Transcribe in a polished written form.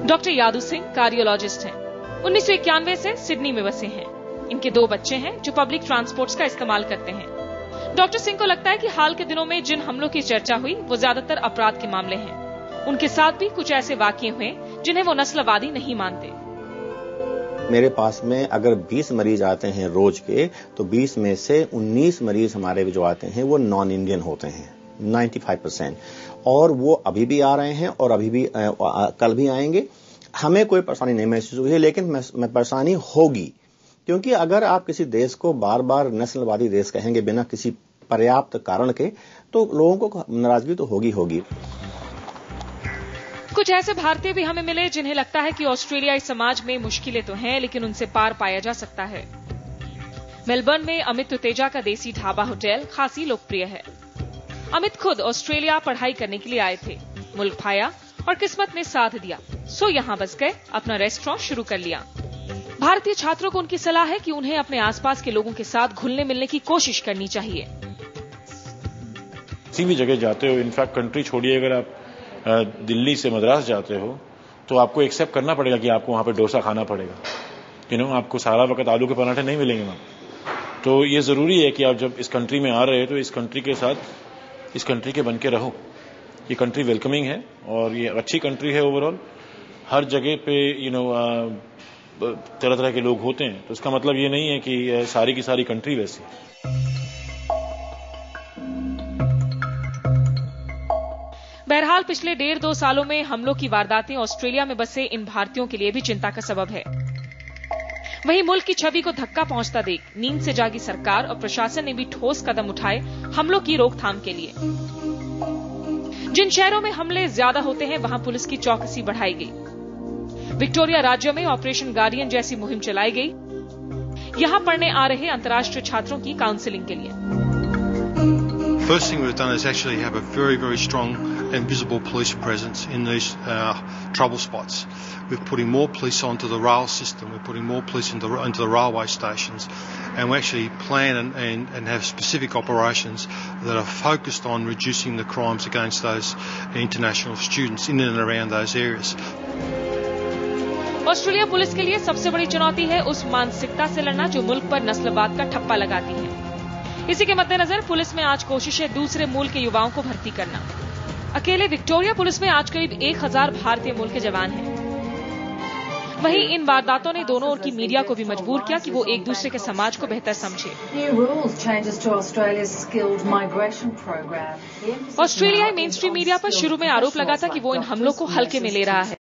Doctor यादू Singh cardiologist हैं। 1991 से Sydney में बसे हैं। इनके 2 बच्चे हैं जो पब्लिक ट्रांसपोर्ट्स का इस्तेमाल करते हैं। डॉक्टर सिंह को लगता है कि हाल के दिनों में जिन हमलों की चर्चा हुई वो ज्यादातर अपराध के मामले हैं। उनके साथ भी कुछ ऐसे वाकये हुए जिन्हें वो नस्लवादी नहीं मानते। मेरे पास में अगर 20 मरीज आते हैं रोज के, तो 20 में से 19 मरीज हमारे जो आते हैं वो नॉन इंडियन होते हैं, 95%। और वो अभी भी आ रहे हैं और अभी भी कल भी आएंगे। हमें कोई परेशानी नहीं महसूस हुई है, लेकिन परेशानी होगी, क्योंकि अगर आप किसी देश को बार बार नस्लवादी देश कहेंगे बिना किसी पर्याप्त कारण के, तो लोगों को नाराजगी तो होगी। कुछ ऐसे भारतीय भी हमें मिले जिन्हें लगता है कि ऑस्ट्रेलियाई समाज में मुश्किलें तो हैं, लेकिन उनसे पार पाया जा सकता है। मेलबर्न में अमित तुतेजा का देसी ढाबा होटल खासी लोकप्रिय है। अमित खुद ऑस्ट्रेलिया पढ़ाई करने के लिए आए थे। मुल्क पाया और किस्मत ने साथ दिया, सो यहां बस गए, अपना रेस्टोरेंट शुरू कर लिया। भारतीय छात्रों को उनकी सलाह है कि उन्हें अपने आसपास के लोगों के साथ घुलने मिलने की कोशिश करनी चाहिए। किसी भी जगह जाते हो, इनफैक्ट कंट्री छोड़िए, अगर आप दिल्ली से मद्रास जाते हो तो आपको एक्सेप्ट करना पड़ेगा कि आपको वहां पे डोसा खाना पड़ेगा। आपको सारा वक्त आलू के पराठे नहीं मिलेंगे वहां। तो ये जरूरी है कि आप जब इस कंट्री में आ रहे हो तो इस कंट्री के साथ, इस कंट्री के बन के रहो। ये कंट्री वेलकमिंग है और ये अच्छी कंट्री है ओवरऑल। हर जगह पे तरह तरह के लोग होते हैं, तो इसका मतलब ये नहीं है कि सारी की सारी कंट्री वैसी है। बहरहाल पिछले 1.5-2 सालों में हमलों की वारदातें ऑस्ट्रेलिया में बसे इन भारतीयों के लिए भी चिंता का सबब है। वहीं मुल्क की छवि को धक्का पहुंचता देख नींद से जागी सरकार और प्रशासन ने भी ठोस कदम उठाए हमलों की रोकथाम के लिए। जिन शहरों में हमले ज्यादा होते हैं वहां पुलिस की चौकसी बढ़ाई गई। विक्टोरिया राज्य में ऑपरेशन गार्डियन जैसी मुहिम चलाई गई। यहां पढ़ने आ रहे अंतर्राष्ट्रीय छात्रों की काउंसलिंग के लिए। First thing we've done is actually have a very, very strong and visible police presence in these trouble spots. We're putting more police onto the rail system. We're putting more police into the railway stations, and we actually plan and have specific operations that are focused on reducing the crimes against those international students in and around those areas. Australia police के लिए सबसे बड़ी चुनौती है उस मानसिकता से लड़ना जो मुल्क पर नस्लवाद का ठप्पा लगाती है। इसी के मद्देनजर पुलिस में आज कोशिश है दूसरे मूल के युवाओं को भर्ती करना। अकेले विक्टोरिया पुलिस में आज करीब 1000 भारतीय मूल के जवान हैं। वहीं इन वारदातों ने दोनों ओर की मीडिया को भी मजबूर किया कि वो एक दूसरे के समाज को बेहतर समझे। ऑस्ट्रेलियाई मेन स्ट्रीम मीडिया पर शुरू में आरोप लगा था कि वो इन हमलों को हल्के में ले रहा है।